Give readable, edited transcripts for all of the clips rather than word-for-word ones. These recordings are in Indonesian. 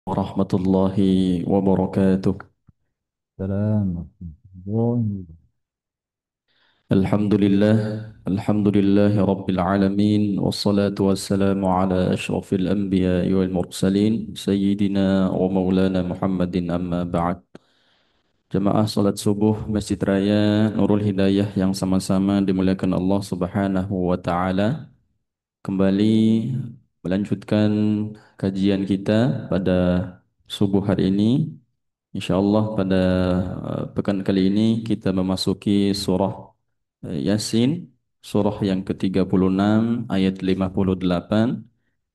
warahmatullahi wabarakatuh. Salam warahmatullahi Alhamdulillah, alhamdulillahi rabbil alamin, wassalatu wassalamu ala ashrafil anbiya wal mursalin, sayyidina wa maulana Muhammadin amma ba'd. Jamaah salat subuh Masjid Raya Nurul Hidayah yang sama-sama dimuliakan Allah Subhanahu wa taala. Kembali melanjutkan kajian kita pada subuh hari ini. InsyaAllah pada pekan kali ini kita memasuki surah Yasin, surah yang ke-36 ayat 58,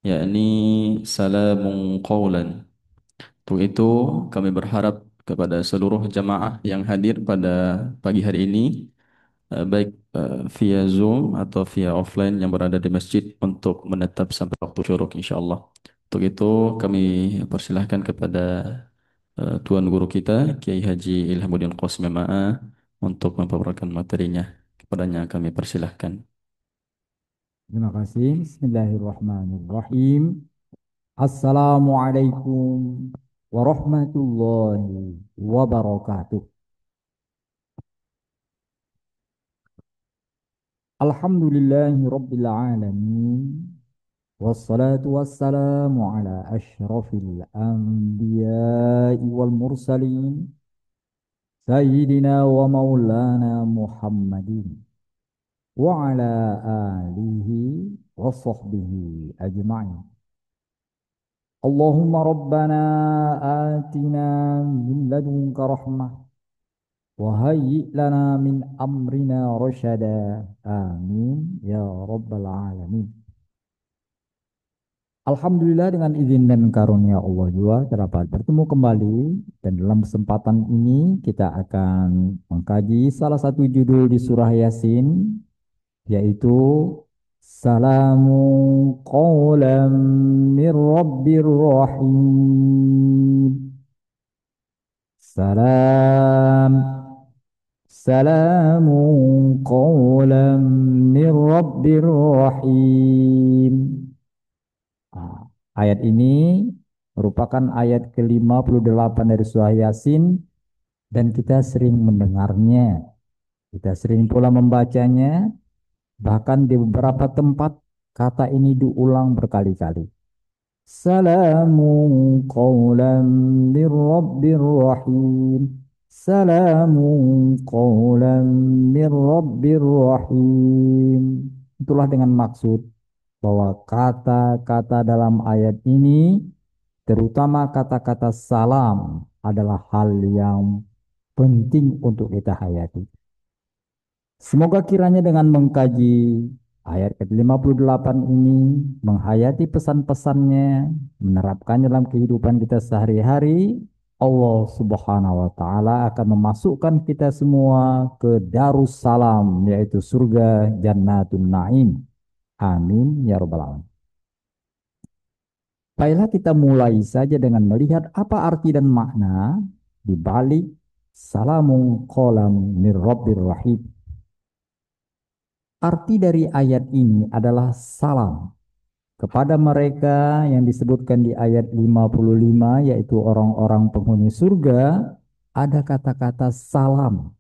yakni salamun qawlan. Untuk itu kami berharap kepada seluruh jamaah yang hadir pada pagi hari ini, baik via Zoom atau via offline yang berada di masjid untuk menetap sampai waktu syuruk insyaallah. Untuk itu kami persilahkan kepada Tuan Guru kita Kiai Haji Ilhamuddin Qasim Ma'a untuk membawakan materinya. Kepadanya kami persilahkan. Terima kasih. Bismillahirrahmanirrahim. Assalamualaikum warahmatullahi wabarakatuh. Alhamdulillahi rabbil alamin. Wassalatu wassalamu ala ashrafil anbiya'i wal mursalin. Sayyidina wa maulana Muhammadin. Wa ala alihi wa sahbihi ajma'in. Allahumma rabbana atina min ladunka rahmah wa hayyi' lana min amrina rasyada. Amin ya rabbal alamin. Alhamdulillah dengan izin dan karunia Allah juga dapat bertemu kembali, dan dalam kesempatan ini kita akan mengkaji salah satu judul di surah Yasin, yaitu Salamu qawlam min Rabbir Rahim. Salam, salamu qawlam min Rabbir Rahim. Ah, ayat ini merupakan ayat ke-58 dari surah Yasin, dan kita sering mendengarnya, kita sering pula membacanya. Bahkan di beberapa tempat kata ini diulang berkali-kali. Salamun qawlan min Rabbir Rahim. Salamun qawlan min Rabbir Rahim. Itulah dengan maksud bahwa kata-kata dalam ayat ini, terutama kata-kata salam, adalah hal yang penting untuk kita hayati. Semoga kiranya dengan mengkaji ayat ke-58 ini, menghayati pesan-pesannya, menerapkannya dalam kehidupan kita sehari-hari, Allah Subhanahu wa taala akan memasukkan kita semua ke Darussalam, yaitu surga Jannatun Naim. Amin ya rabbal alamin. Baiklah, kita mulai saja dengan melihat apa arti dan makna di balik salamun qalam mir rabbir rahim. Arti dari ayat ini adalah salam kepada mereka yang disebutkan di ayat 55, yaitu orang-orang penghuni surga. Ada kata-kata salam,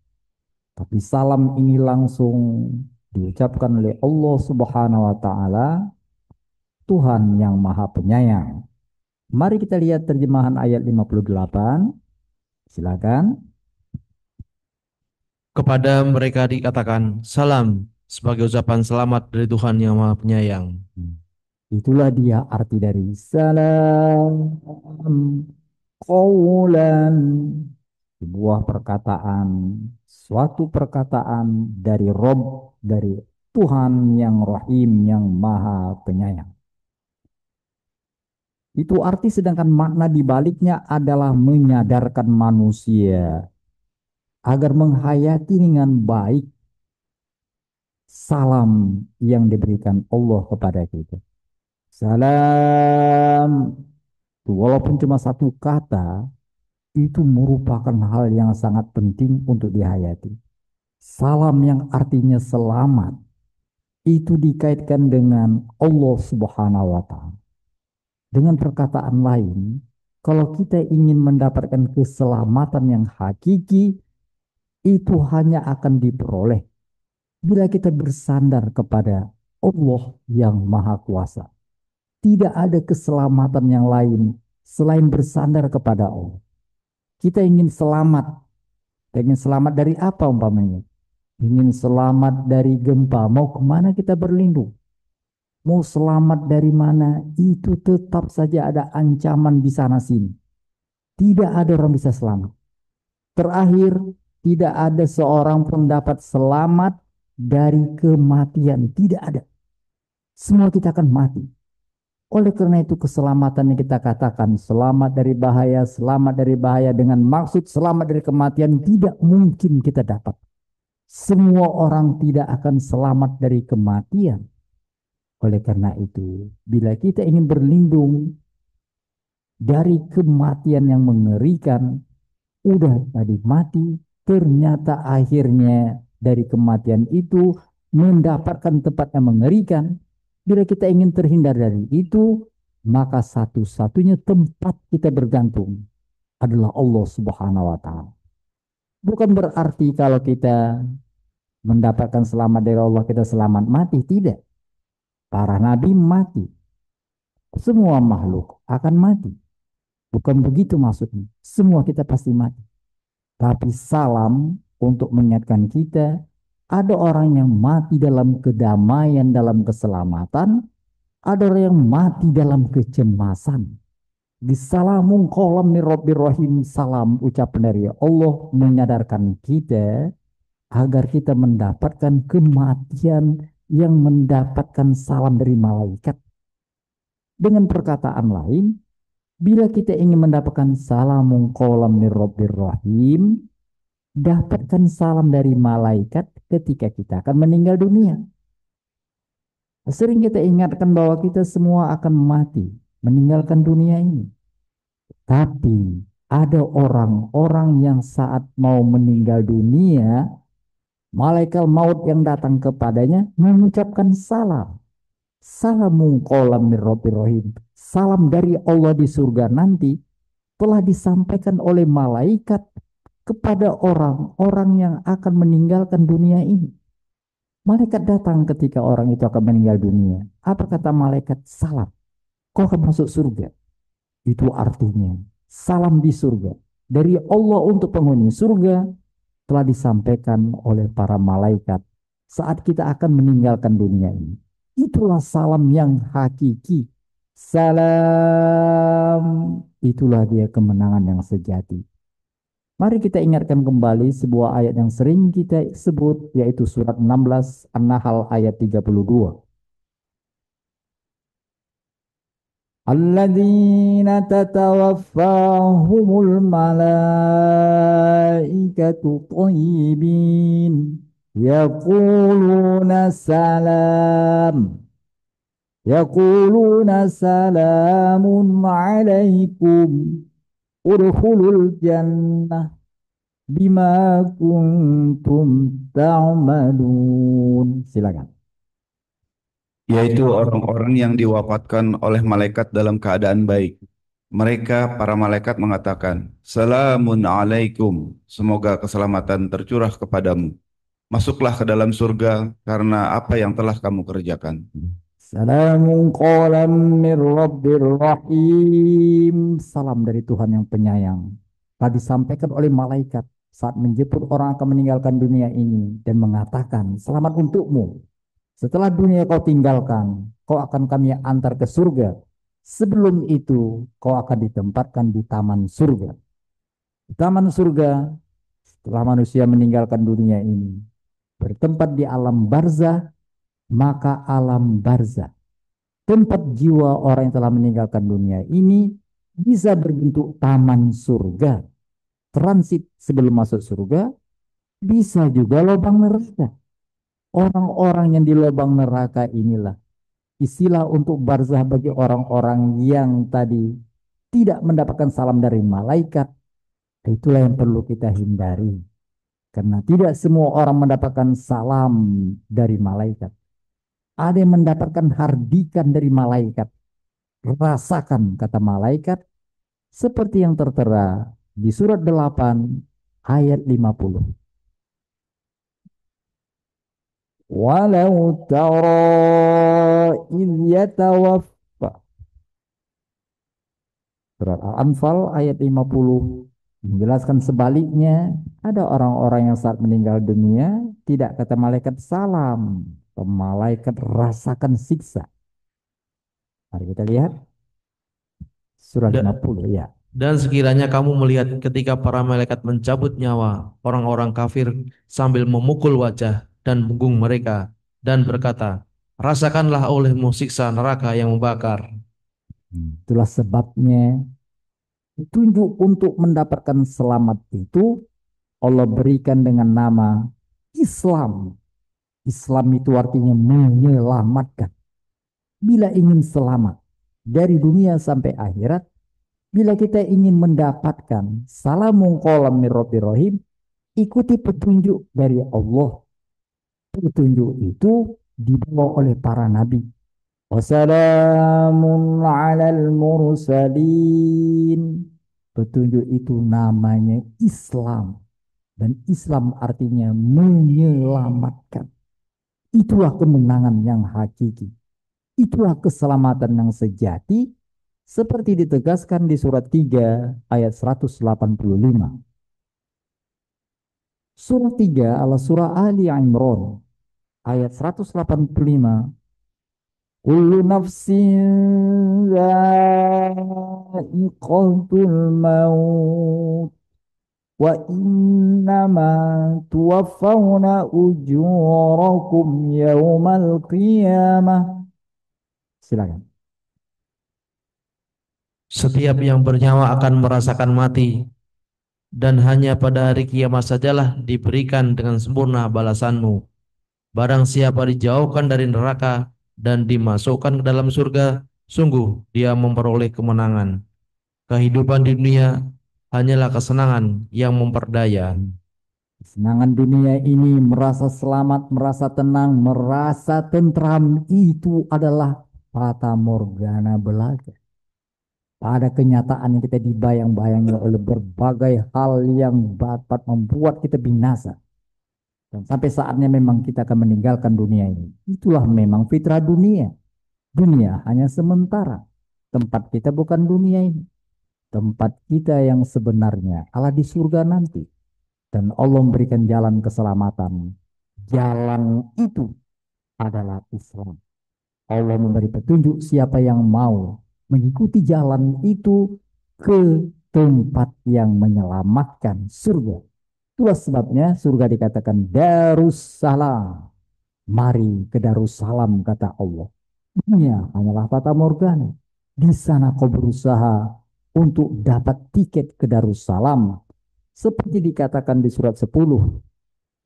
tapi salam ini langsung diucapkan oleh Allah Subhanahu wa taala, Tuhan yang Maha Penyayang. Mari kita lihat terjemahan ayat 58. Silakan. Kepada mereka dikatakan salam sebagai ucapan selamat dari Tuhan yang Maha Penyayang. Itulah dia arti dari salam qawlan. Sebuah perkataan, suatu perkataan dari Rob, dari Tuhan yang Rahim, yang Maha Penyayang. Itu arti, sedangkan makna dibaliknya adalah menyadarkan manusia agar menghayati dengan baik salam yang diberikan Allah kepada kita. Salam, walaupun cuma satu kata, itu merupakan hal yang sangat penting untuk dihayati. Salam yang artinya selamat, itu dikaitkan dengan Allah Subhanahu wa Ta'ala. Dengan perkataan lain, Kalau kita ingin mendapatkan keselamatan yang hakiki, itu hanya akan diperoleh bila kita bersandar kepada Allah yang Maha Kuasa. Tidak ada keselamatan yang lain selain bersandar kepada Allah. Kita ingin selamat. Kita ingin selamat dari apa umpamanya? Ingin selamat dari gempa. Mau kemana kita berlindung? Mau selamat dari mana? Itu tetap saja ada ancaman di sana sini. Tidak ada orang bisa selamat. Terakhir, tidak ada seorang pun dapat selamat dari kematian. Tidak ada. Semua kita akan mati. Oleh karena itu keselamatan yang kita katakan selamat dari bahaya dengan maksud selamat dari kematian tidak mungkin kita dapat. Semua orang tidak akan selamat dari kematian. Oleh karena itu, bila kita ingin berlindung dari kematian yang mengerikan, udah tadi mati, ternyata akhirnya dari kematian itu mendapatkan tempat yang mengerikan. Bila kita ingin terhindar dari itu, maka satu-satunya tempat kita bergantung adalah Allah Subhanahu wa Ta'ala. Bukan berarti kalau kita mendapatkan selamat dari Allah, kita selamat mati. Tidak. Para nabi mati. Semua makhluk akan mati. Bukan begitu maksudnya. Semua kita pasti mati. Tapi salam untuk mengingatkan kita, ada orang yang mati dalam kedamaian, dalam keselamatan, ada orang yang mati dalam kecemasan. Bisalamun qalam min Rabbir Rahim, salam ucapan dari Allah menyadarkan kita agar kita mendapatkan kematian yang mendapatkan salam dari malaikat. Dengan perkataan lain, bila kita ingin mendapatkan salamun qalam min Rabbir Rahim, dapatkan salam dari malaikat ketika kita akan meninggal dunia. Sering kita ingatkan bahwa kita semua akan mati, meninggalkan dunia ini. Tapi ada orang-orang yang saat mau meninggal dunia, malaikat maut yang datang kepadanya mengucapkan salam. Salamun qalam min Rabbir Rahim. Salam dari Allah di surga nanti telah disampaikan oleh malaikat kepada orang-orang yang akan meninggalkan dunia ini. Malaikat datang ketika orang itu akan meninggal dunia. Apa kata malaikat? Salam. Kau akan masuk surga. Itu artinya salam di surga. Dari Allah untuk penghuni surga telah disampaikan oleh para malaikat saat kita akan meninggalkan dunia ini. Itulah salam yang hakiki. Salam. Itulah dia kemenangan yang sejati. Mari kita ingatkan kembali sebuah ayat yang sering kita sebut, yaitu surat 16 An-Nahl ayat 32. Alladzina tatawaffahumul malaikatu thayyibin yaquluna salam salamun alaikum udkhulul jannah bima kuntum ta'malun. Silakan. Yaitu orang-orang yang diwafatkan oleh malaikat dalam keadaan baik. Mereka, para malaikat mengatakan, Salamun alaikum, semoga keselamatan tercurah kepadamu. Masuklah ke dalam surga karena apa yang telah kamu kerjakan. Salamun qalam min Rabbir Rahim. Salam dari Tuhan yang penyayang. Telah disampaikan oleh malaikat saat menjemput orang akan meninggalkan dunia ini dan mengatakan, selamat untukmu. Setelah dunia kau tinggalkan, kau akan kami antar ke surga. Sebelum itu, kau akan ditempatkan di taman surga. Di taman surga, setelah manusia meninggalkan dunia ini, bertempat di alam barzah, maka alam barzah, tempat jiwa orang yang telah meninggalkan dunia ini, bisa berbentuk taman surga. Transit sebelum masuk surga, bisa juga lubang neraka. Orang-orang yang di lubang neraka inilah istilah untuk barzah bagi orang-orang yang tadi tidak mendapatkan salam dari malaikat. Itulah yang perlu kita hindari. Karena tidak semua orang mendapatkan salam dari malaikat. Ada yang mendapatkan hardikan dari malaikat. Rasakan, kata malaikat, seperti yang tertera di surat 8 ayat 50. Walau tara idh yatawaffa. Surat Al-Anfal ayat 50 menjelaskan sebaliknya, ada orang-orang yang saat meninggal dunia tidak kata malaikat salam, malaikat rasakan siksa. Mari kita lihat surah Da- 50 ya. Dan sekiranya kamu melihat ketika para malaikat mencabut nyawa orang-orang kafir sambil memukul wajah dan punggung mereka dan berkata, rasakanlah olehmu siksa neraka yang membakar. Itulah sebabnya petunjuk untuk mendapatkan selamat itu Allah berikan dengan nama Islam. Islam itu artinya menyelamatkan. Bila ingin selamat dari dunia sampai akhirat, bila kita ingin mendapatkan salamun qawlan min rabbir rahim, ikuti petunjuk dari Allah. Petunjuk itu dibawa oleh para nabi. Wassalamun alal mursalin. Petunjuk itu namanya Islam. Dan Islam artinya menyelamatkan. Itulah kemenangan yang hakiki. Itulah keselamatan yang sejati. Seperti ditegaskan di surat 3 ayat 185. Surah 3 adalah surah Ali Imran ayat 185. Kullu nafsin dha'iqatul maut wa innama tuwaffawna ujurakum yawmal qiyamah. Silakan. Setiap yang bernyawa akan merasakan mati, dan hanya pada hari kiamat sajalah diberikan dengan sempurna balasanmu. Barang siapa dijauhkan dari neraka dan dimasukkan ke dalam surga, sungguh dia memperoleh kemenangan. Kehidupan di dunia hanyalah kesenangan yang memperdaya. Kesenangan dunia ini, merasa selamat, merasa tenang, merasa tentram, itu adalah fata morgana belaka. Pada kenyataan yang kita dibayang-bayangi oleh berbagai hal yang dapat membuat kita binasa. Dan sampai saatnya memang kita akan meninggalkan dunia ini. Itulah memang fitrah dunia. Dunia hanya sementara. Tempat kita bukan dunia ini. Tempat kita yang sebenarnya Allah di surga nanti. Dan Allah memberikan jalan keselamatan. Jalan itu adalah Islam. Allah memberi petunjuk siapa yang mau mengikuti jalan itu ke tempat yang menyelamatkan, surga. Itulah sebabnya surga dikatakan Darussalam. Mari ke Darussalam, kata Allah. Dunia hanyalah fata morgana. Di sana kau berusaha untuk dapat tiket ke Darussalam. Seperti dikatakan di surat 10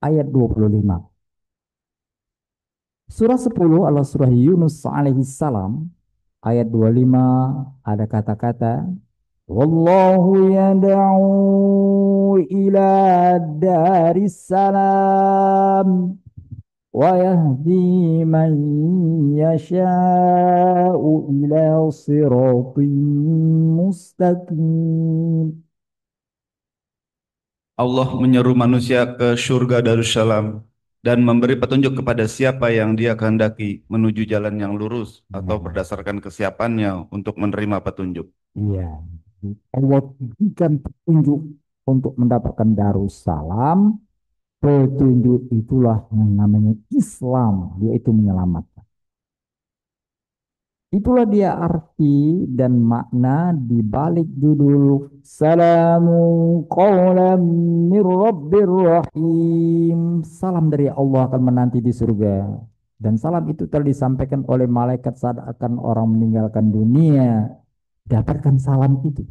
ayat 25. Surah 10 adalah surah Yunus alaihi salam. Ayat 25 ada kata-kata Wallahu yad'u ila daris salam wa yahdi man yasha'u ila siratin mustaqim. Allah menyeru manusia ke surga Darussalam dan memberi petunjuk kepada siapa yang dia kehendaki menuju jalan yang lurus atau berdasarkan kesiapannya untuk menerima petunjuk. Iya, Allah berikan petunjuk untuk mendapatkan Darussalam. Petunjuk itulah yang namanya Islam, yaitu menyelamatkan. Itulah dia arti dan makna di balik judul Salamu qawlan min rabbir rahim. Salam dari Allah akan menanti di surga. Dan salam itu telah disampaikan oleh malaikat saat akan orang meninggalkan dunia. Dapatkan salam itu.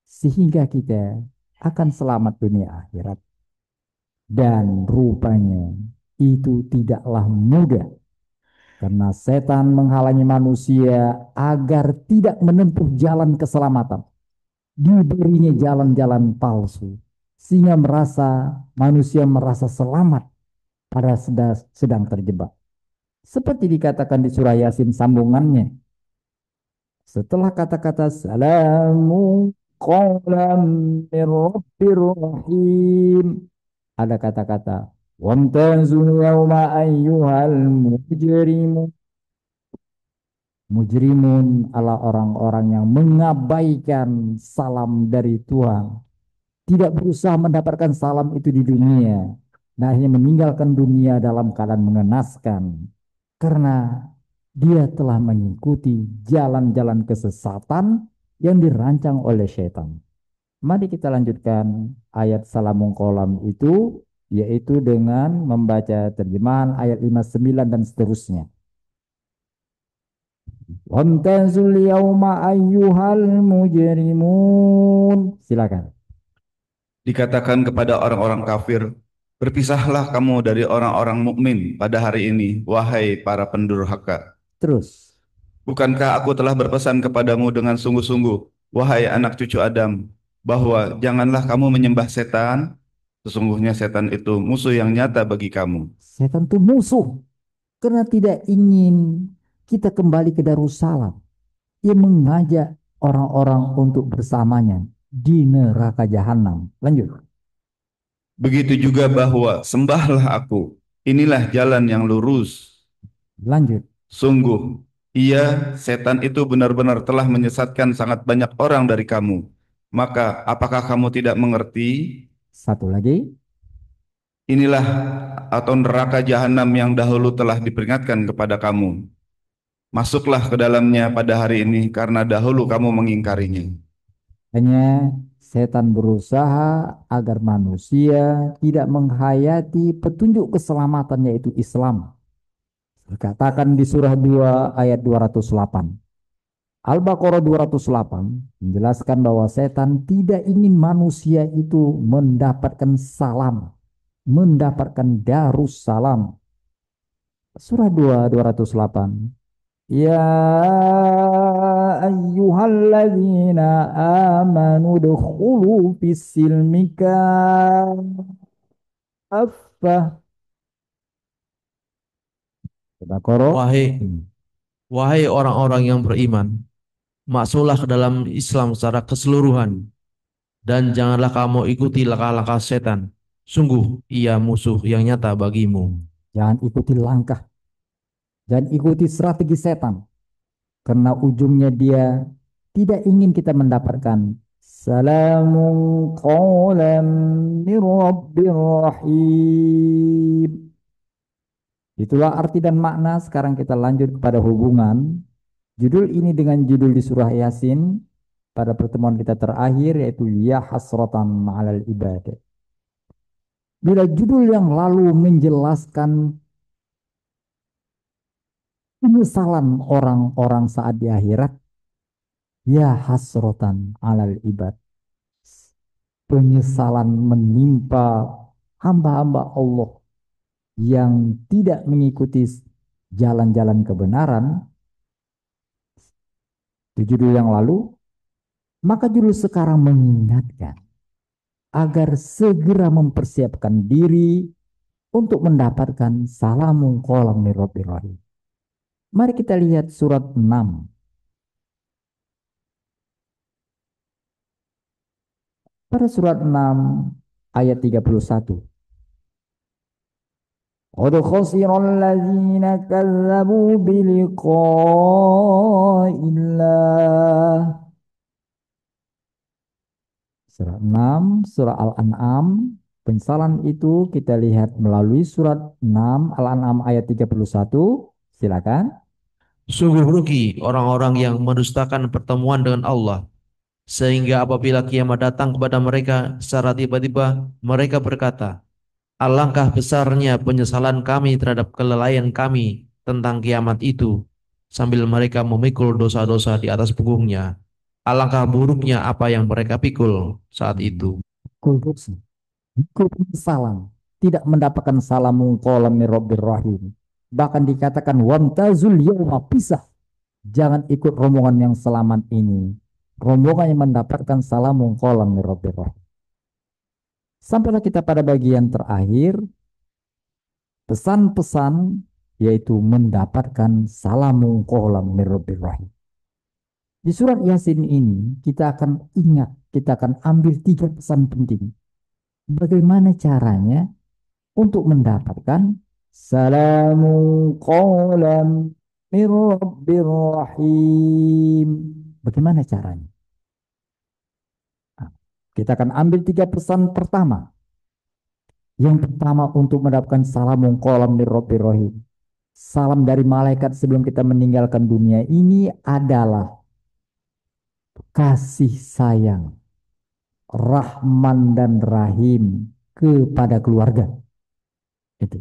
Sehingga kita akan selamat dunia akhirat. Dan rupanya itu tidaklah mudah. Karena setan menghalangi manusia agar tidak menempuh jalan keselamatan. Diberinya jalan-jalan palsu. Sehingga manusia merasa selamat pada sedang terjebak. Seperti dikatakan di surah Yasin sambungannya. Setelah kata-kata salamu qawlan min rabbir rahim. Ada kata-kata wamtazul yawma ayyuhal mujrimun. Mujrimun adalah orang-orang yang mengabaikan salam dari Tuhan. Tidak berusaha mendapatkan salam itu di dunia. Nah, akhirnya meninggalkan dunia dalam keadaan mengenaskan. Karena dia telah mengikuti jalan-jalan kesesatan yang dirancang oleh syaitan. Mari kita lanjutkan ayat salamun kolam itu, yaitu dengan membaca terjemahan ayat 59 dan seterusnya. Wamtazul yawma ayyuhal mujrimun. Silakan. Dikatakan kepada orang-orang kafir, berpisahlah kamu dari orang-orang mukmin pada hari ini, wahai para pendurhaka. Terus. Bukankah aku telah berpesan kepadamu dengan sungguh-sungguh, wahai anak cucu Adam, bahwa janganlah kamu menyembah setan? Sesungguhnya setan itu musuh yang nyata bagi kamu. Setan itu musuh karena tidak ingin kita kembali ke Darussalam. Ia mengajak orang-orang untuk bersamanya di neraka jahanam. Lanjut. Begitu juga bahwa sembahlah aku, inilah jalan yang lurus. Lanjut. Sungguh, ia, setan itu benar-benar telah menyesatkan sangat banyak orang dari kamu. Maka, apakah kamu tidak mengerti? Satu lagi. Inilah atau neraka jahanam yang dahulu telah diperingatkan kepada kamu. Masuklah ke dalamnya pada hari ini karena dahulu kamu mengingkarinya. Hanya setan berusaha agar manusia tidak menghayati petunjuk keselamatan yaitu Islam. Dikatakan di surah 2 ayat 208. Al-Baqarah 208 menjelaskan bahwa setan tidak ingin manusia itu mendapatkan salam, mendapatkan darussalam. Surah 2 208. Ya ayyuhalladzina amanu dukhulu fis-silmi kaffah. Al-Baqarah. Wahai orang-orang yang beriman, masuklah ke dalam Islam secara keseluruhan dan janganlah kamu ikuti langkah-langkah setan. Sungguh ia musuh yang nyata bagimu. Jangan ikuti langkah, jangan ikuti strategi setan. Karena ujungnya dia tidak ingin kita mendapatkan salamun qawlan min rabbir rahim. Itulah arti dan makna. Sekarang kita lanjut kepada hubungan judul ini dengan judul di surah Yasin pada pertemuan kita terakhir, yaitu ya hasratan 'alal ibad. Bila judul yang lalu menjelaskan penyesalan orang-orang saat di akhirat, ya hasratan 'alal ibad, penyesalan menimpa hamba-hamba Allah yang tidak mengikuti jalan-jalan kebenaran. Itu judul yang lalu. Maka judul sekarang mengingatkan agar segera mempersiapkan diri untuk mendapatkan salamun qawlan min rabbir rahim. Mari kita lihat surat 6. Pada surat 6 ayat 31. Qad khasiral ladzina kazzabu biliqa'illah. Surah 6, surah Al-An'am. Penyesalan itu kita lihat melalui surat 6 Al-An'am ayat 31. Silakan. Sungguh rugi orang-orang yang mendustakan pertemuan dengan Allah, sehingga apabila kiamat datang kepada mereka secara tiba-tiba, mereka berkata, alangkah besarnya penyesalan kami terhadap kelalaian kami tentang kiamat itu, sambil mereka memikul dosa-dosa di atas punggungnya. Alangkah buruknya apa yang mereka pikul saat itu. Kultusi. Penyesalan. Tidak mendapatkan salamun qawlan min rabbir rahim. Bahkan dikatakan wamtazul yawma, pisah. Jangan ikut rombongan yang selamat ini. Rombongan yang mendapatkan salamun qawlan min rabbir rahim. Sampailah kita pada bagian terakhir. Pesan-pesan yaitu mendapatkan salamun qawlan min rabbir rahim. Di surat Yasin ini kita akan ingat kita akan ambil 3 pesan penting. Bagaimana caranya untuk mendapatkan salamu qawlam min rabbir rahim. Bagaimana caranya? Nah, kita akan ambil 3 pesan pertama. Yang pertama untuk mendapatkan salamu qawlam min rabbir rahim. Salam dari malaikat sebelum kita meninggalkan dunia ini adalah kasih sayang, Rahman dan Rahim kepada keluarga. Itu.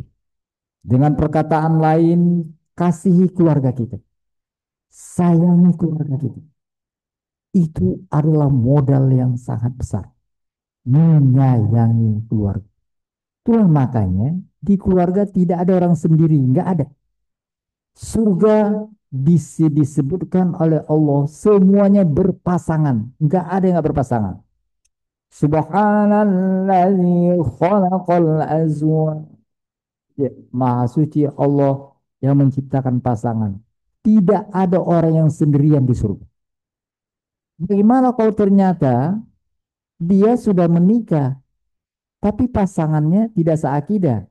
Dengan perkataan lain, kasihi keluarga kita, sayangi keluarga kita. Itu adalah modal yang sangat besar. Menyayangi keluarga. Itulah makanya di keluarga tidak ada orang sendiri, nggak ada. Surga disebutkan oleh Allah semuanya berpasangan, nggak ada yang nggak berpasangan. Subhanalladzi khalaqal azwaj. Ya, Maha suci Allah yang menciptakan pasangan. Tidak ada orang yang sendirian di surga. Bagaimana kalau ternyata dia sudah menikah, tapi pasangannya tidak seakidah?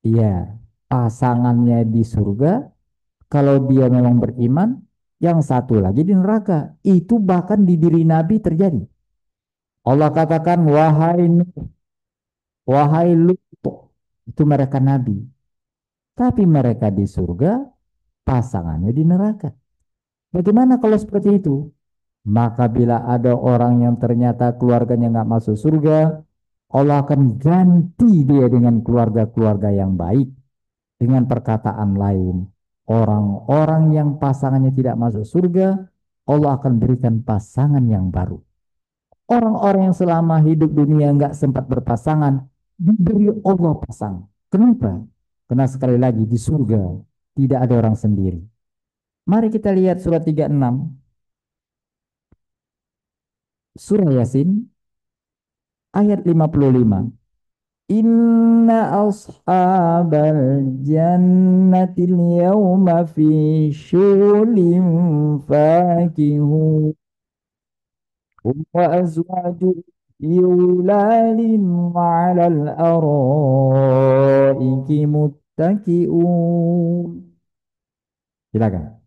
Iya, pasangannya di surga. Kalau dia memang beriman, yang satu lagi di neraka. Itu bahkan di diri Nabi terjadi. Allah katakan, wahai Nuh, wahai Lut, itu mereka Nabi. Tapi mereka di surga, pasangannya di neraka. Bagaimana kalau seperti itu? Maka bila ada orang yang ternyata keluarganya nggak masuk surga, Allah akan ganti dia dengan keluarga-keluarga yang baik. Dengan perkataan lain, orang-orang yang pasangannya tidak masuk surga, Allah akan berikan pasangan yang baru. Orang-orang yang selama hidup dunia nggak sempat berpasangan, diberi Allah pasangan. Kenapa? Karena sekali lagi di surga tidak ada orang sendiri. Mari kita lihat surat 36. Surah Yasin ayat 55. Inna ashabal jannatil yawma fi syulim fakihun wa azwaju yulalin ma'alal araiki muttaki'un. Silakan.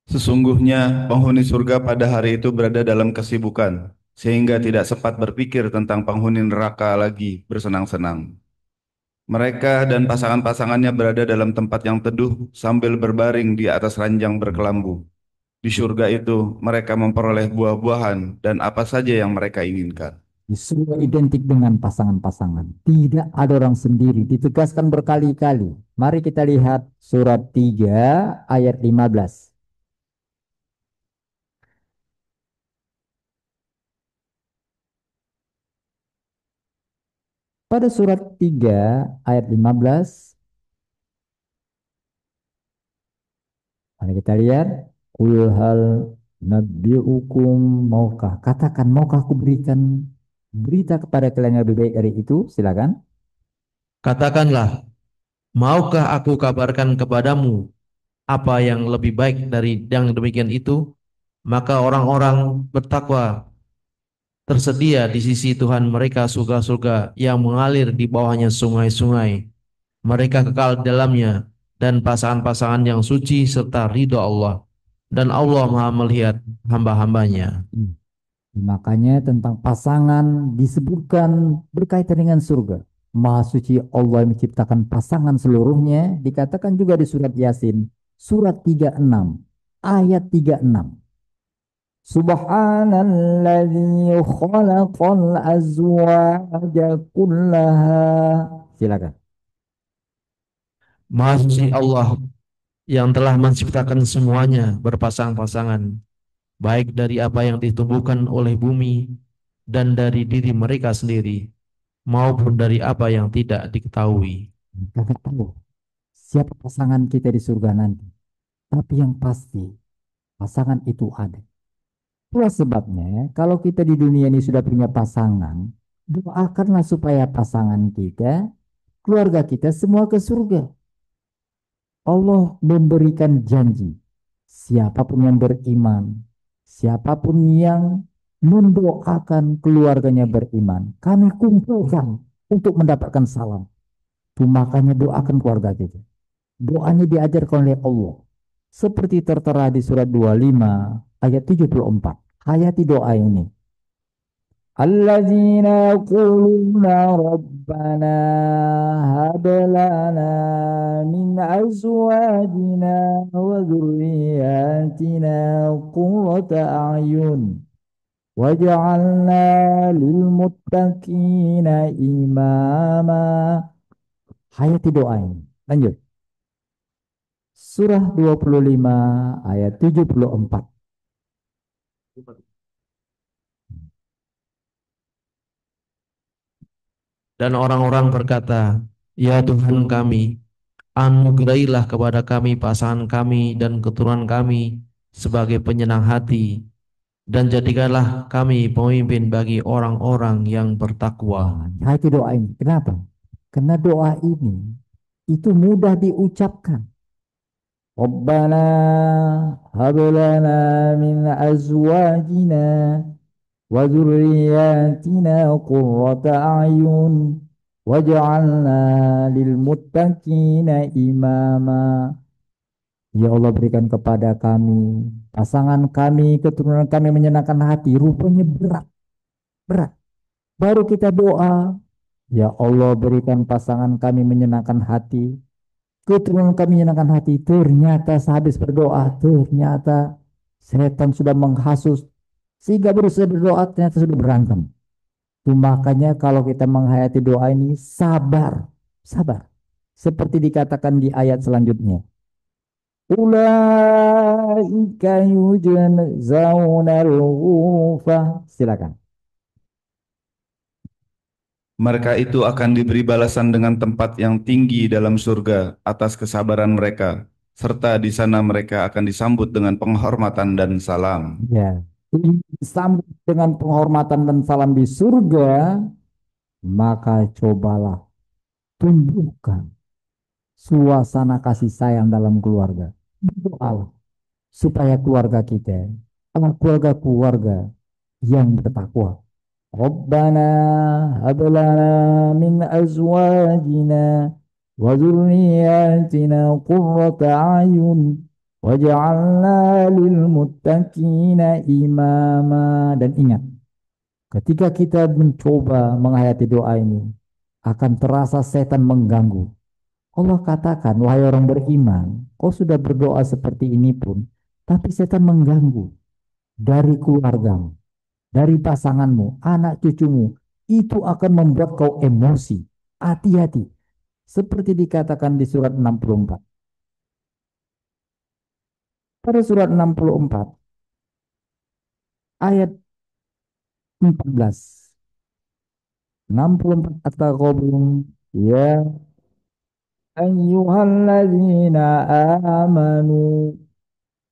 Sesungguhnya penghuni surga pada hari itu berada dalam kesibukan, sehingga tidak sempat berpikir tentang penghuni neraka lagi bersenang-senang. Mereka dan pasangan-pasangannya berada dalam tempat yang teduh sambil berbaring di atas ranjang berkelambu. Di surga itu mereka memperoleh buah-buahan dan apa saja yang mereka inginkan. Di surga identik dengan pasangan-pasangan. Tidak ada orang sendiri. Ditegaskan berkali-kali. Mari kita lihat surat 3 ayat 15. Pada surat 3 ayat 15, mari kita lihat. Qul hal nabbi'ukum, maukah, katakan, maukah aku berikan berita kepada kalian yang lebih baik dari itu? Silakan. Katakanlah, maukah aku kabarkan kepadamu apa yang lebih baik dari yang demikian itu? Maka orang-orang bertakwa tersedia di sisi Tuhan mereka surga-surga yang mengalir di bawahnya sungai-sungai. Mereka kekal di dalamnya dan pasangan-pasangan yang suci serta ridho Allah. Dan Allah Maha melihat hamba-hambanya. Makanya tentang pasangan disebutkan berkaitan dengan surga. Maha suci Allah yang menciptakan pasangan seluruhnya. Dikatakan juga di surat Yasin, surat 36, ayat 36. Subhanalladzi khalaqal azwaja kullaha. Silakan. Maha suci Allah yang telah menciptakan semuanya berpasang-pasangan, baik dari apa yang ditumbuhkan oleh bumi dan dari diri mereka sendiri, maupun dari apa yang tidak diketahui. Kakak tahu siapa pasangan kita di surga nanti. Tapi yang pasti pasangan itu ada. Itulah sebabnya kalau kita di dunia ini sudah punya pasangan, doakanlah supaya pasangan kita, keluarga kita semua ke surga. Allah memberikan janji, siapapun yang beriman, siapapun yang mendoakan keluarganya beriman. Kami kumpulkan untuk mendapatkan salam. Itu makanya doakan keluarga kita. Doanya diajarkan oleh Allah. Seperti tertera di surat 25 ayat 74. Hayati doa ini. Alladzina yaquluna rabbana hab lana min azwajina wa dhurriyyatina qurrata a'yun waj'alna lil muttaqina imama. Hayati doa ini. Lanjut. Surah 25 ayat 74. Dan orang-orang berkata, "Ya Tuhan kami, anugerahilah kepada kami pasangan kami dan keturunan kami sebagai penyenang hati, dan jadikanlah kami pemimpin bagi orang-orang yang bertakwa." Hayati doa ini. Kenapa? Karena doa ini itu mudah diucapkan. Rabbana hab lana min azwajina wa dzurriyyatina qurrata a'yun waj'alna lil muttaqina imama. Ya Allah, berikan kepada kami pasangan kami, keturunan kami menyenangkan hati. Rupanya berat, berat. Baru kita doa, ya Allah, berikan pasangan kami menyenangkan hati, keturunan kami menyenangkan hati. Ternyata sehabis berdoa, ternyata setan sudah menghasut, sehingga berusaha berdoa ternyata sudah berantem. Itu makanya kalau kita menghayati doa ini, sabar, sabar. Seperti dikatakan di ayat selanjutnya. Ulaika yujzauna al-ghurfah. Silakan. Mereka itu akan diberi balasan dengan tempat yang tinggi dalam surga atas kesabaran mereka, serta di sana mereka akan disambut dengan penghormatan dan salam. Ya, disambut dengan penghormatan dan salam di surga, maka cobalah tumbuhkan suasana kasih sayang dalam keluarga. Berdoalah supaya keluarga kita adalah keluarga-keluarga yang bertakwa. Rabbana hab lana min azwajina wa dzurriyyatina qurrata a'yun waj'alna lil muttaqina imama. Dan ingat, ketika kita mencoba menghayati doa ini, akan terasa setan mengganggu. Allah katakan, wahai orang beriman, kau sudah berdoa seperti ini pun, tapi setan mengganggu dari keluargamu, dari pasanganmu, anak cucumu. Itu akan membuat kau emosi. Hati-hati. Seperti dikatakan di surat 64. Pada surat 64, ayat 14. 64 at-Taghabun. Ya ayyuhalladzina amanu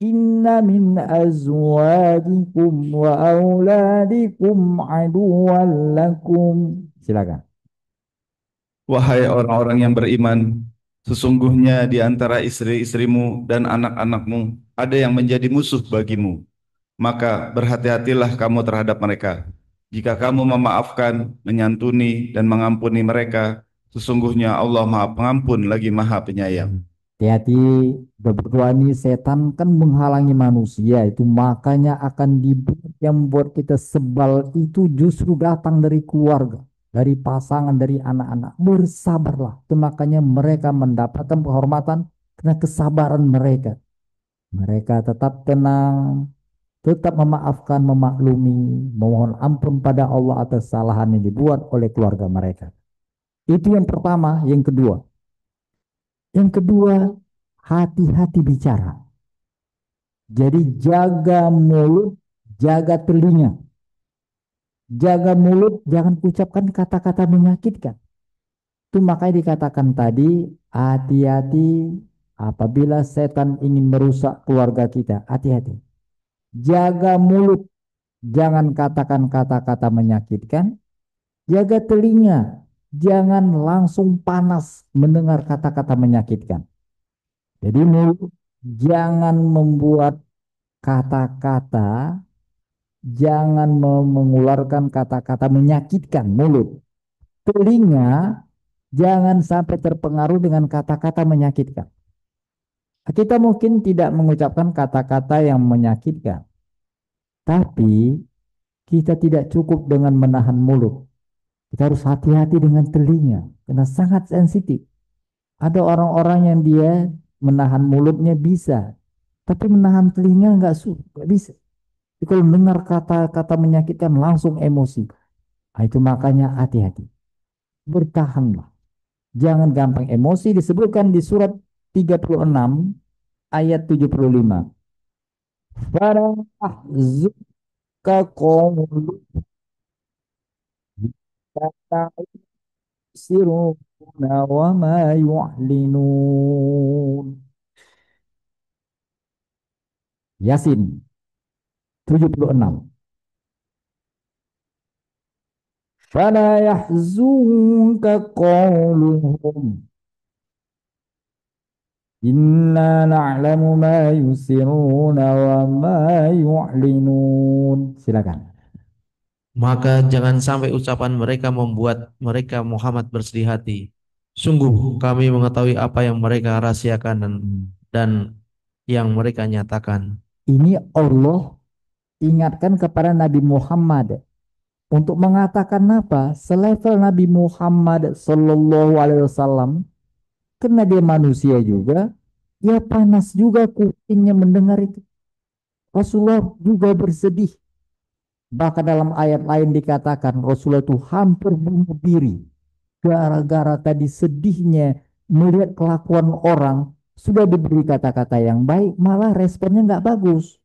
inna min azwajikum wa auladikum aduwwan lakum. Silakan. Wahai orang-orang yang beriman, sesungguhnya di antara istri-istrimu dan anak-anakmu ada yang menjadi musuh bagimu. Maka berhati-hatilah kamu terhadap mereka. Jika kamu memaafkan, menyantuni, dan mengampuni mereka, sesungguhnya Allah Maha Pengampun lagi Maha Penyayang. Hati-hati, berdoa ini setan kan menghalangi manusia, itu makanya akan dibuat yang membuat kita sebal itu justru datang dari keluarga, dari pasangan, dari anak-anak. Bersabarlah, itu makanya mereka mendapatkan penghormatan karena kesabaran mereka. Mereka tetap tenang, tetap memaafkan, memaklumi, memohon ampun pada Allah atas kesalahan yang dibuat oleh keluarga mereka. Itu yang pertama. Yang kedua, hati-hati bicara. Jadi jaga mulut, jaga telinga. Jaga mulut, jangan ucapkan kata-kata menyakitkan. Itu makanya dikatakan tadi, hati-hati apabila setan ingin merusak keluarga kita. Hati-hati. Jaga mulut, jangan katakan kata-kata menyakitkan. Jaga telinga, jangan langsung panas mendengar kata-kata menyakitkan. Jadi mulut jangan membuat kata-kata jangan mengeluarkan kata-kata menyakitkan mulut. Telinga, jangan sampai terpengaruh dengan kata-kata menyakitkan. Kita mungkin tidak mengucapkan kata-kata yang menyakitkan, tapi kita tidak cukup dengan menahan mulut. Kita harus hati-hati dengan telinga, karena sangat sensitif. Ada orang-orang yang dia menahan mulutnya bisa, tapi menahan telinga nggak bisa. Jadi kalau dengar kata-kata menyakitkan langsung emosi. Nah, itu makanya hati-hati. Bertahanlah. Jangan gampang emosi, disebutkan di surat 36 ayat 75. Fala ahzuka qawlu yusiruna wa ma yu'linun. Yasin 76. Fala yahzunka qawluhum inna na'lamu ma yusiruna wa ma yu'linun. Silakan. Maka jangan sampai ucapan mereka membuat mereka Muhammad bersedih hati. Sungguh kami mengetahui apa yang mereka rahasiakan dan yang mereka nyatakan. Ini Allah ingatkan kepada Nabi Muhammad untuk mengatakan apa? Selevel Nabi Muhammad Sallallahu Alaihi Wasallam, karena dia manusia juga, ya panas juga kupingnya mendengar itu. Rasulullah juga bersedih. Bahkan dalam ayat lain dikatakan Rasulullah itu hampir bunuh diri gara-gara tadi sedihnya melihat kelakuan orang, sudah diberi kata-kata yang baik malah responnya nggak bagus.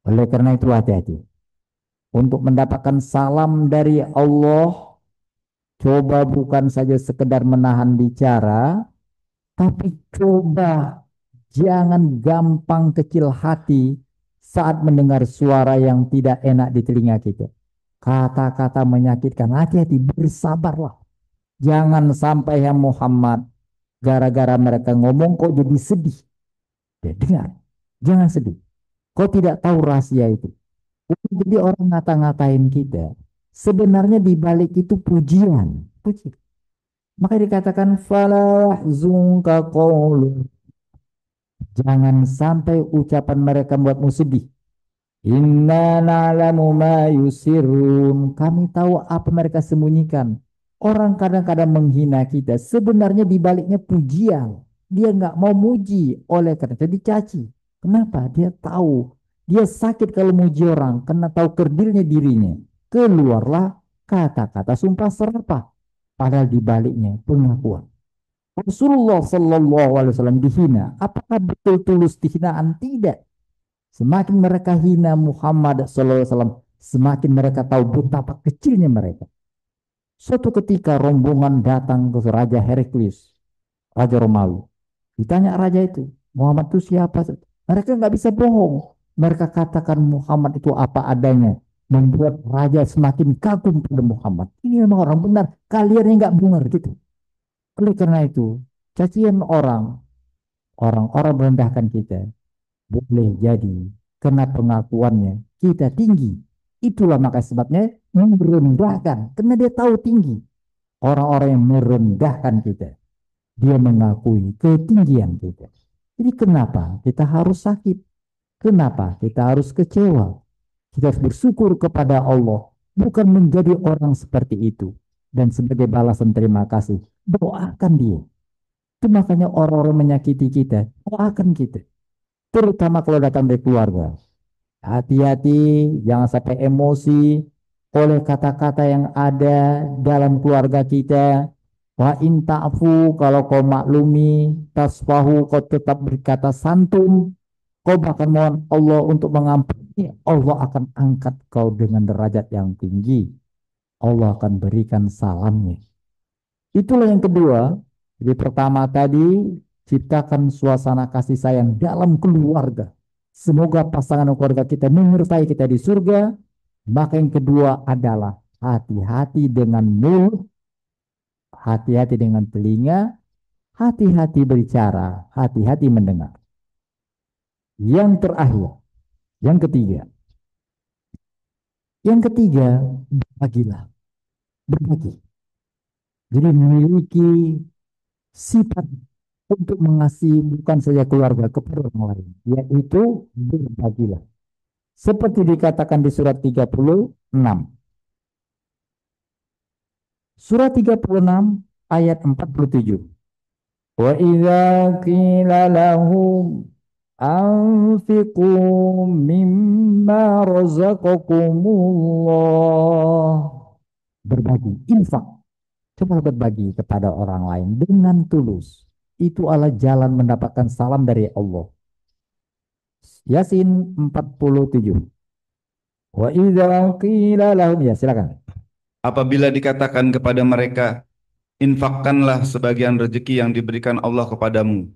Oleh karena itu hati-hati untuk mendapatkan salam dari Allah. Coba bukan saja sekedar menahan bicara, tapi coba jangan gampang kecil hati saat mendengar suara yang tidak enak di telinga kita. Kata-kata menyakitkan, hati-hati, bersabarlah. Jangan sampai ya Muhammad, gara-gara mereka ngomong kok jadi sedih. Ya, dengar, jangan sedih. Kau tidak tahu rahasia itu. Jadi orang ngata-ngatain kita, sebenarnya di balik itu pujian. Puji. Maka dikatakan falah zungka qawlu. Jangan sampai ucapan mereka membuatmu sedih. Inna na'lamu ma yusirun. Kami tahu apa mereka sembunyikan. Orang kadang-kadang menghina kita. Sebenarnya di baliknya pujian. Dia nggak mau muji. Oleh karena itu dicaci. Kenapa? Dia tahu. Dia sakit kalau muji orang. Karena tahu kerdilnya dirinya. Keluarlah kata-kata sumpah serapah. Padahal di baliknya pengakuan. Rasulullah Sallallahu Alaihi Wasallam dihina. Apakah betul tulus dihinaan? Tidak. Semakin mereka hina Muhammad Sallallahu Alaihi Wasallam, semakin mereka tahu betapa kecilnya mereka. Suatu ketika rombongan datang ke Raja Heraklius, Raja Romawi. Ditanya raja itu, Muhammad itu siapa? Mereka nggak bisa bohong. Mereka katakan Muhammad itu apa adanya. Membuat raja semakin kagum pada Muhammad. Ini memang orang benar. Kalian yang nggak benar gitu. Oleh karena itu, cacian orang-orang merendahkan kita, boleh jadi karena pengakuannya kita tinggi. Itulah maka sebabnya merendahkan, karena dia tahu tinggi. Orang-orang yang merendahkan kita, dia mengakui ketinggian kita. Jadi kenapa kita harus sakit? Kenapa kita harus kecewa? Kita harus bersyukur kepada Allah, bukan menjadi orang seperti itu. Dan sebagai balasan terima kasih, doakan dia. Itu makanya orang-orang menyakiti kita, doakan kita. Terutama kalau datang dari keluarga. Hati-hati, jangan sampai emosi oleh kata-kata yang ada dalam keluarga kita. Wa in ta'fu, kalau kau maklumi, tasfahu, kau tetap berkata santun, kau bahkan mohon Allah untuk mengampuni, Allah akan angkat kau dengan derajat yang tinggi. Allah akan berikan salamnya. Itulah yang kedua. Jadi pertama tadi, ciptakan suasana kasih sayang dalam keluarga. Semoga pasangan keluarga kita menyertai kita di surga. Maka yang kedua adalah hati-hati dengan mulut, hati-hati dengan telinga, hati-hati berbicara, hati-hati mendengar. Yang terakhir, yang ketiga, Yang ketiga, berbagilah, berbagi. Jadi memiliki sifat untuk mengasihi bukan saja keluarga kepada orang lain, yaitu berbagilah. Seperti dikatakan di surat 36. Surat 36 ayat 47. Wa idza qila lahum anfiqu mimma razaqakumullah. Berbagi, infak. Coba berbagi kepada orang lain dengan tulus. Itu adalah jalan mendapatkan salam dari Allah. Yasin 47. Wa idza qila lahum, ya silakan. Apabila dikatakan kepada mereka, infakkanlah sebagian rezeki yang diberikan Allah kepadamu.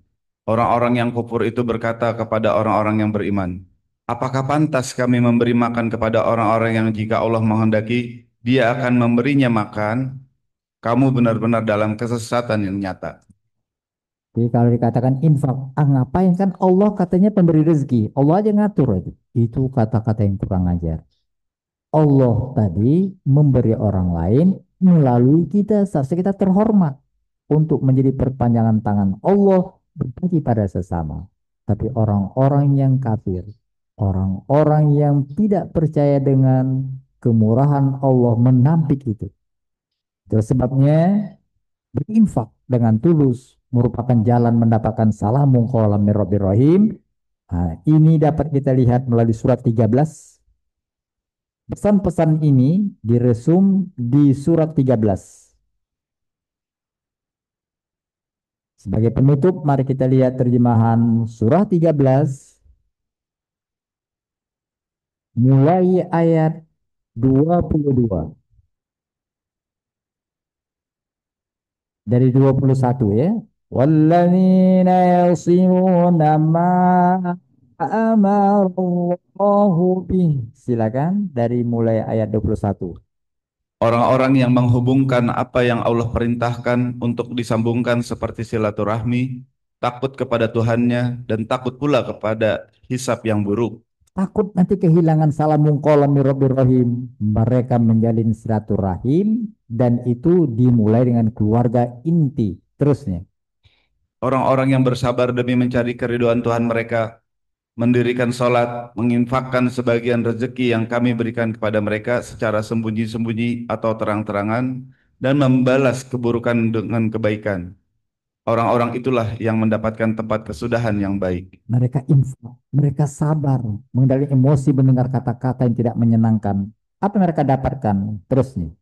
Orang-orang yang kufur itu berkata kepada orang-orang yang beriman, apakah pantas kami memberi makan kepada orang-orang yang jika Allah menghendaki, Dia akan memberinya makan? Kamu benar-benar dalam kesesatan yang nyata. Jadi kalau dikatakan infak, ngapain kan Allah katanya pemberi rezeki. Allah aja ngatur itu. Itu kata-kata yang kurang ajar. Allah tadi memberi orang lain melalui kita. Seharusnya kita terhormat untuk menjadi perpanjangan tangan Allah berbagi pada sesama. Tapi orang-orang yang kafir, orang-orang yang tidak percaya dengan kemurahan Allah menampik itu. Itu sebabnya berinfak dengan tulus merupakan jalan mendapatkan salamun qawlan min rabbir rahim. Nah, ini dapat kita lihat melalui surat 13. Pesan-pesan ini diresum di surat 13. Sebagai penutup, mari kita lihat terjemahan surah 13 mulai ayat 22. Dari 21 ya. Walladzina yasiluna ma amarallahu bih. Silakan dari mulai ayat 21. Orang-orang yang menghubungkan apa yang Allah perintahkan untuk disambungkan seperti silaturahmi, takut kepada Tuhannya, dan takut pula kepada hisab yang buruk. Takut nanti kehilangan salamun qawlan min rabbir rahim. Mereka menjalin silaturahim dan itu dimulai dengan keluarga inti. Terusnya. Orang-orang yang bersabar demi mencari keridhaan Tuhan mereka, mendirikan sholat, menginfakkan sebagian rezeki yang kami berikan kepada mereka secara sembunyi-sembunyi atau terang-terangan, dan membalas keburukan dengan kebaikan. Orang-orang itulah yang mendapatkan tempat kesudahan yang baik. Mereka infak, mereka sabar, mengendalikan emosi mendengar kata-kata yang tidak menyenangkan. Apa yang mereka dapatkan? Terusnya.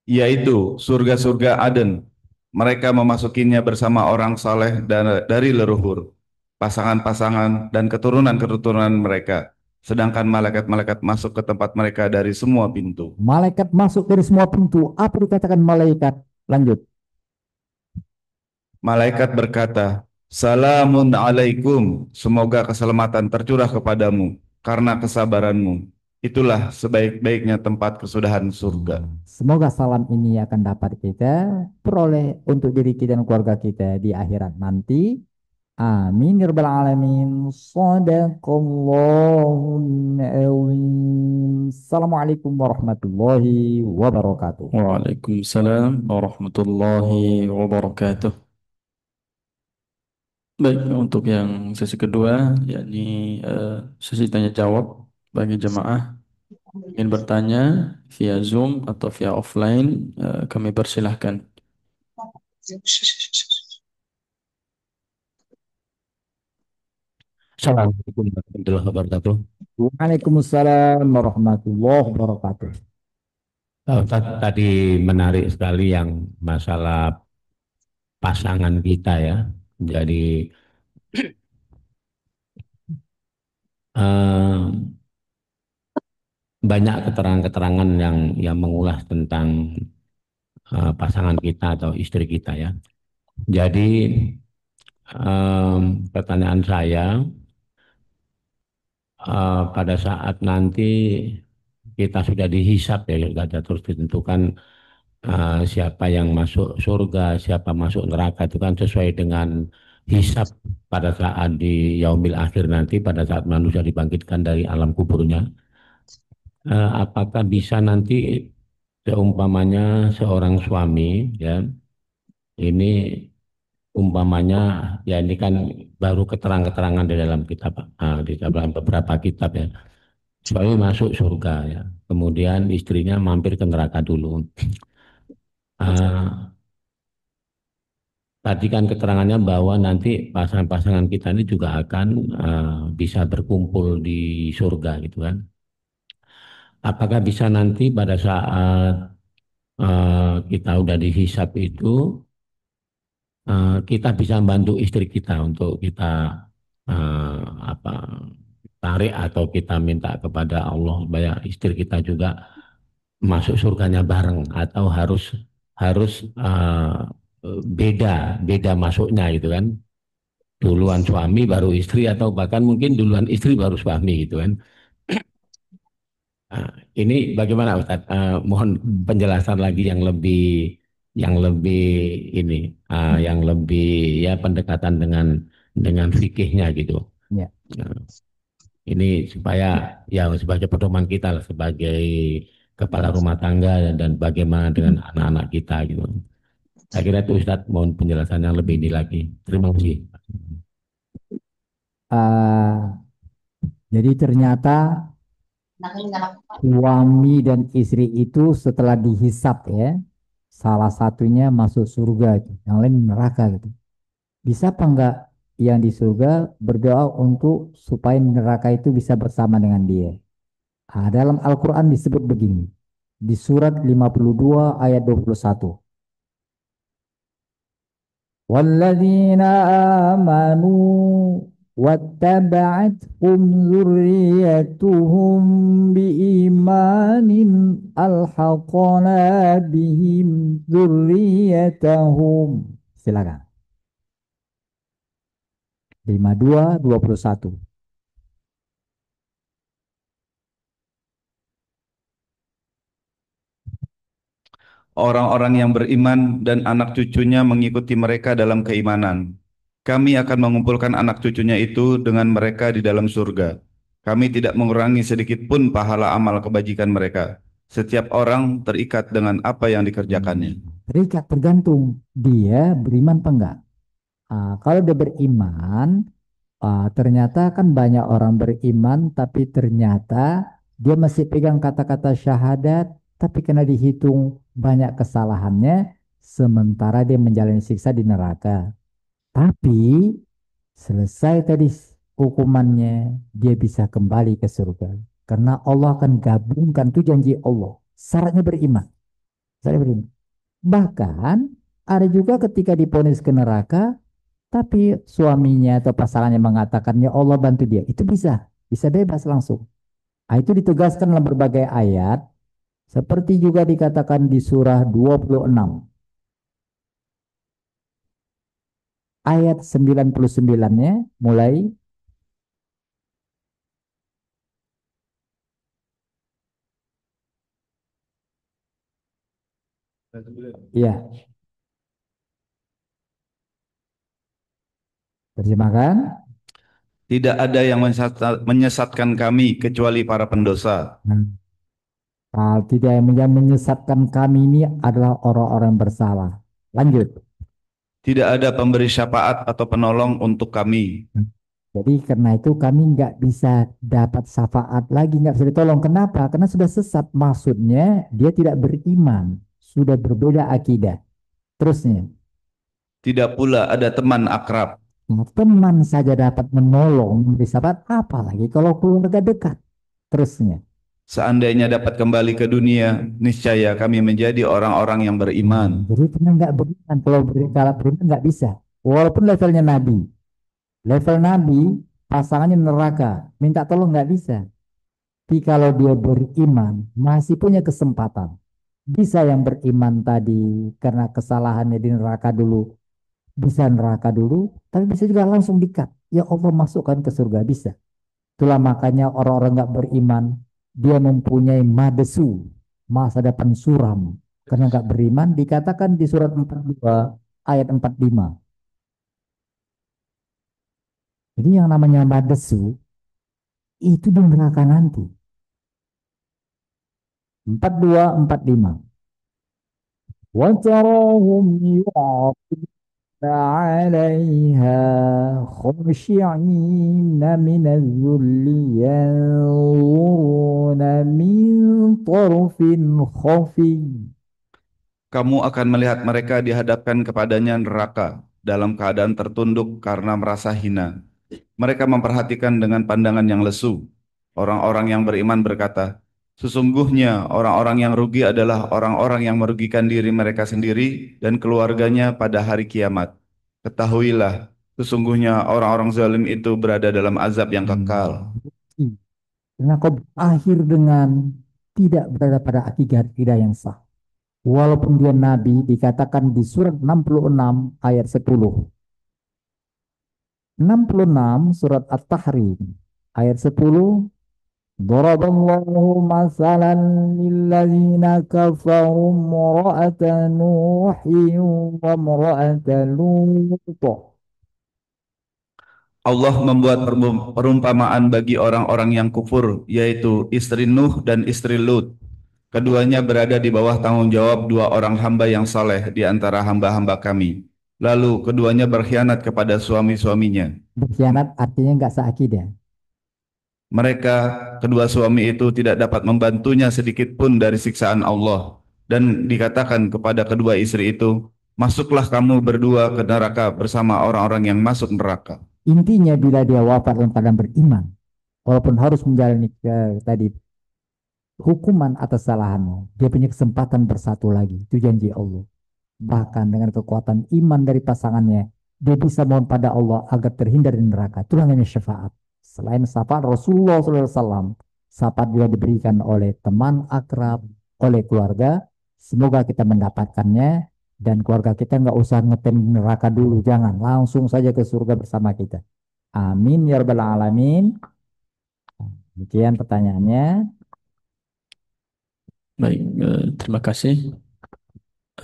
Yaitu surga-surga Aden. Mereka memasukinya bersama orang saleh dan dari leluhur, pasangan-pasangan dan keturunan-keturunan mereka. Sedangkan malaikat-malaikat masuk ke tempat mereka dari semua pintu. Malaikat masuk dari semua pintu. Apa dikatakan malaikat? Lanjut. Malaikat berkata, Salamun alaikum, semoga keselamatan tercurah kepadamu karena kesabaranmu. Itulah sebaik-baiknya tempat kesudahan surga. Semoga salam ini akan dapat kita peroleh untuk diri kita dan keluarga kita di akhirat nanti. Amin ya rabbal alamin. Shadaqallahul azim. Assalamualaikum warahmatullahi wabarakatuh. Waalaikumsalam warahmatullahi wabarakatuh. Baik, untuk yang sesi kedua, yakni sesi tanya jawab bagi jemaah ingin bertanya via Zoom atau via offline, kami persilahkan. Assalamualaikum warahmatullahi wabarakatuh. Waalaikumsalam warahmatullahi wabarakatuh. Ustaz, tadi menarik sekali yang masalah pasangan kita ya. Jadi eh, banyak keterangan-keterangan yang mengulas tentang pasangan kita atau istri kita ya. Jadi pertanyaan saya, pada saat nanti kita sudah dihisap ya, sudah ada terus ditentukan siapa yang masuk surga, siapa masuk neraka, itu kan sesuai dengan hisab pada saat di yaumil akhir nanti, pada saat manusia dibangkitkan dari alam kuburnya. apakah bisa nanti seumpamanya seorang suami ya ini umpamanya ya ini kan baru keterangan-keterangan di dalam kitab di dalam beberapa kitab ya. Suami masuk surga ya. Kemudian istrinya mampir ke neraka dulu. Ah, tadi kan keterangannya bahwa nanti pasangan-pasangan kita ini juga akan bisa berkumpul di surga gitu kan. Apakah bisa nanti pada saat kita udah dihisap itu kita bisa bantu istri kita untuk kita eh, apa tarik atau kita minta kepada Allah supaya istri kita juga masuk surganya bareng atau harus harus beda beda masuknya gitu kan, duluan suami baru istri atau bahkan mungkin duluan istri baru suami gitu kan. Nah, ini bagaimana Ustadz? Mohon penjelasan lagi yang lebih ini, yang lebih ya pendekatan dengan fikihnya gitu. Ya. Nah, ini supaya ya sebagai pedoman kita lah, sebagai kepala rumah tangga dan bagaimana dengan anak-anak kita gitu. Saya kira itu Ustadz mohon penjelasan yang lebih ini lagi. Terima kasih. Ah, jadi ternyata suami dan istri itu setelah dihisap ya, salah satunya masuk surga, yang lain neraka gitu. Bisa apa enggak yang di surga berdoa untuk supaya neraka itu bisa bersama dengan dia? Dalam Al-Quran disebut begini, di surat 52 ayat 21. Walladzina amanu wattaba'athum dzurriyyatuhum biimanin alhaqna bihim dzurriyyatahum. Silakan. 52:21. Orang-orang yang beriman dan anak cucunya mengikuti mereka dalam keimanan. Kami akan mengumpulkan anak cucunya itu dengan mereka di dalam surga. Kami tidak mengurangi sedikit pun pahala amal kebajikan mereka. Setiap orang terikat dengan apa yang dikerjakannya. Terikat tergantung dia beriman apa enggak. Kalau dia beriman, ternyata kan banyak orang beriman, tapi ternyata dia masih pegang kata-kata syahadat, tapi kena dihitung banyak kesalahannya, sementara dia menjalani siksa di neraka. Tapi selesai tadi hukumannya, dia bisa kembali ke surga. Karena Allah akan gabungkan, itu janji Allah. Syaratnya beriman. Syaratnya beriman. Bahkan ada juga ketika diponis ke neraka, tapi suaminya atau pasangannya mengatakan, ya Allah bantu dia. Itu bisa bebas langsung. Itu ditegaskan dalam berbagai ayat, seperti juga dikatakan di surah 26. Ayat 99-nya mulai, ya, terjemahkan. Tidak ada yang menyesatkan kami kecuali para pendosa. Tidak, yang menyesatkan kami ini adalah orang-orang yang bersalah. Lanjut. Tidak ada pemberi syafaat atau penolong untuk kami. Jadi karena itu kami nggak bisa dapat syafaat lagi, nggak bisa ditolong. Kenapa? Karena sudah sesat. Maksudnya dia tidak beriman, sudah berbeda akidah. Terusnya, Tidak pula ada teman akrab. teman saja dapat menolong, memberi syafaat, apalagi kalau keluarga dekat. Terusnya, Seandainya dapat kembali ke dunia, niscaya kami menjadi orang-orang yang beriman. jadi karena nggak beriman, kalau beriman nggak bisa. Walaupun levelnya Nabi, level Nabi, pasangannya neraka, minta tolong nggak bisa. Tapi kalau dia beriman, masih punya kesempatan. Bisa yang beriman tadi karena kesalahannya di neraka dulu, bisa neraka dulu, tapi bisa juga langsung dikat. Ya Allah masukkan ke surga, bisa. Itulah makanya orang-orang nggak beriman, dia mempunyai madesu, masa depan suram. Karena nggak beriman, dikatakan di surat 42 ayat 45. Jadi yang namanya madesu, itu di neraka nanti. 4245. وتراهم يعرضون عليها خاشعين من الذل ينظرون من طرف خفي. Kamu akan melihat mereka dihadapkan kepadanya neraka dalam keadaan tertunduk karena merasa hina. Mereka memperhatikan dengan pandangan yang lesu. Orang-orang yang beriman berkata, sesungguhnya orang-orang yang rugi adalah orang-orang yang merugikan diri mereka sendiri dan keluarganya pada hari kiamat. Ketahuilah, sesungguhnya orang-orang zalim itu berada dalam azab yang kekal. Karena kau berakhir dengan tidak berada pada akidah yang sah. Walaupun dia nabi, dikatakan di surat 66 ayat 10. 66 surat At-Tahrim ayat 10. Daraballahu masalan lilladzina kafaru imra'ata Nuhin wa imra'ata Lut. Allah membuat perumpamaan bagi orang-orang yang kufur, yaitu istri Nuh dan istri Lut. Keduanya berada di bawah tanggung jawab dua orang hamba yang saleh di antara hamba-hamba kami. Lalu keduanya berkhianat kepada suami-suaminya. Berkhianat artinya nggak seakidah. Mereka, kedua suami itu tidak dapat membantunya sedikit pun dari siksaan Allah. Dan dikatakan kepada kedua istri itu, masuklah kamu berdua ke neraka bersama orang-orang yang masuk neraka. Intinya bila dia wafat dalam keadaan beriman, walaupun harus menjalani tadi hukuman atas kesalahannya, dia punya kesempatan bersatu lagi. Itu janji Allah. Bahkan dengan kekuatan iman dari pasangannya, dia bisa mohon pada Allah agar terhindar dari neraka. Itu namanya syafaat. Selain syafaat Rasulullah SAW, syafaat juga diberikan oleh teman akrab, oleh keluarga. Semoga kita mendapatkannya dan keluarga kita nggak usah ngetem neraka dulu, jangan langsung saja ke surga bersama kita. Amin ya rabbal alamin. Demikian pertanyaannya. Baik, terima kasih.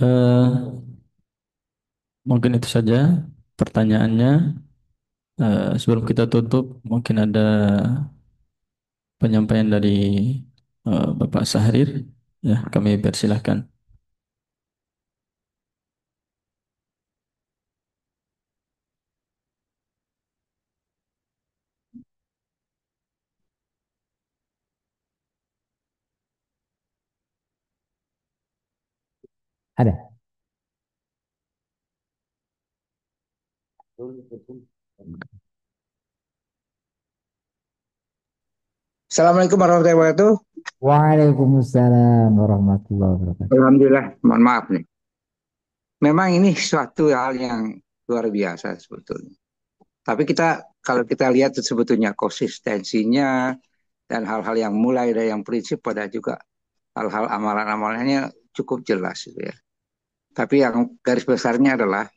Eh, Mungkin itu saja pertanyaannya. Sebelum kita tutup, mungkin ada penyampaian dari Bapak Sahrir. Ya, kami persilahkan. Ada. Assalamualaikum warahmatullahi wabarakatuh. Waalaikumsalam warahmatullahi wabarakatuh. Alhamdulillah, mohon maaf nih. Memang ini suatu hal yang luar biasa sebetulnya. Tapi kalau kita lihat sebetulnya konsistensinya dan hal-hal yang mulai dari yang prinsip pada juga hal-hal amalan-amalannya cukup jelas gitu ya. Tapi yang garis besarnya adalah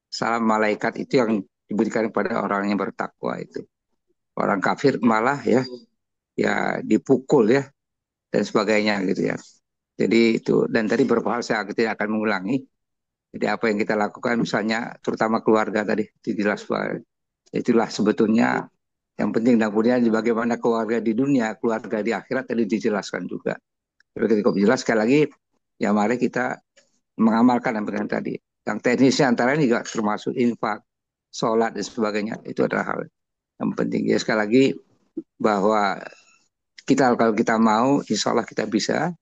salam malaikat itu yang diberikan kepada orang yang bertakwa itu. Orang kafir malah ya dipukul ya dan sebagainya gitu ya. Jadi itu, dan tadi beberapa hal saya tidak akan mengulangi. Jadi apa yang kita lakukan misalnya terutama keluarga tadi dijelaskan. Itulah sebetulnya yang penting, dan kemudian bagaimana keluarga di dunia, keluarga di akhirat tadi dijelaskan juga. Tapi ketika dijelaskan sekali lagi, ya mari kita mengamalkan apa yang tadi. Yang teknisnya antara ini juga termasuk infak, sholat dan sebagainya. Itu adalah hal yang penting. Ya sekali lagi bahwa kalau kita mau, insya Allah kita bisa.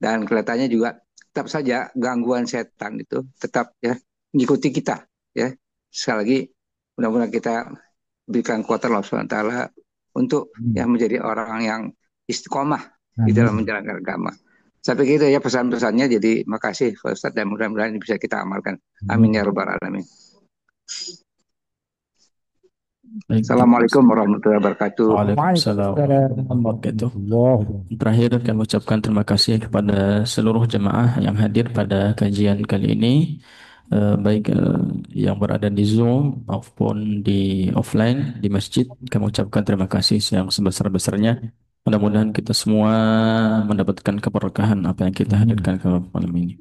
Dan kelihatannya juga tetap saja gangguan setan itu tetap ya mengikuti kita ya. Sekali lagi mudah-mudahan kita berikan kuatan Allah SWT untuk ya menjadi orang yang istiqomah di dalam menjalankan agama. Saya pikir itu ya pesan-pesannya. Jadi makasih Pak Ustadz, dan mudah-mudahan ini bisa kita amalkan. Amin ya rabbal alamin. Baik, Assalamualaikum warahmatullahi wabarakatuh. Waalaikumsalam warahmatullahi wabarakatuh. Terakhir kami ucapkan terima kasih kepada seluruh jemaah yang hadir pada kajian kali ini, baik yang berada di Zoom maupun di offline di masjid. Kami ucapkan terima kasih yang sebesar-besarnya. Mudah-mudahan kita semua mendapatkan keberkahan apa yang kita hadirkan ke malam ini.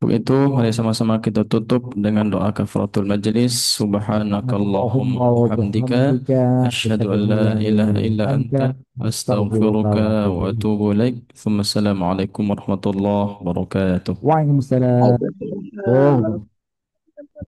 Untuk itu, mari sama-sama kita tutup dengan doa kafaratul majlis. Subhanakallahumma Allahumma wa wa bihamdika bihamdika asyhadu asyhadu an an la la ilaha ilaha illa illa anta anta astaghfiruka astaghfiruka wa atubu wa ilaik. atubu ilaik. Tsumma assalamu alaikum warahmatullahi wabarakatuh. Waalaikumsalam. Waalaikumsalam. Oh.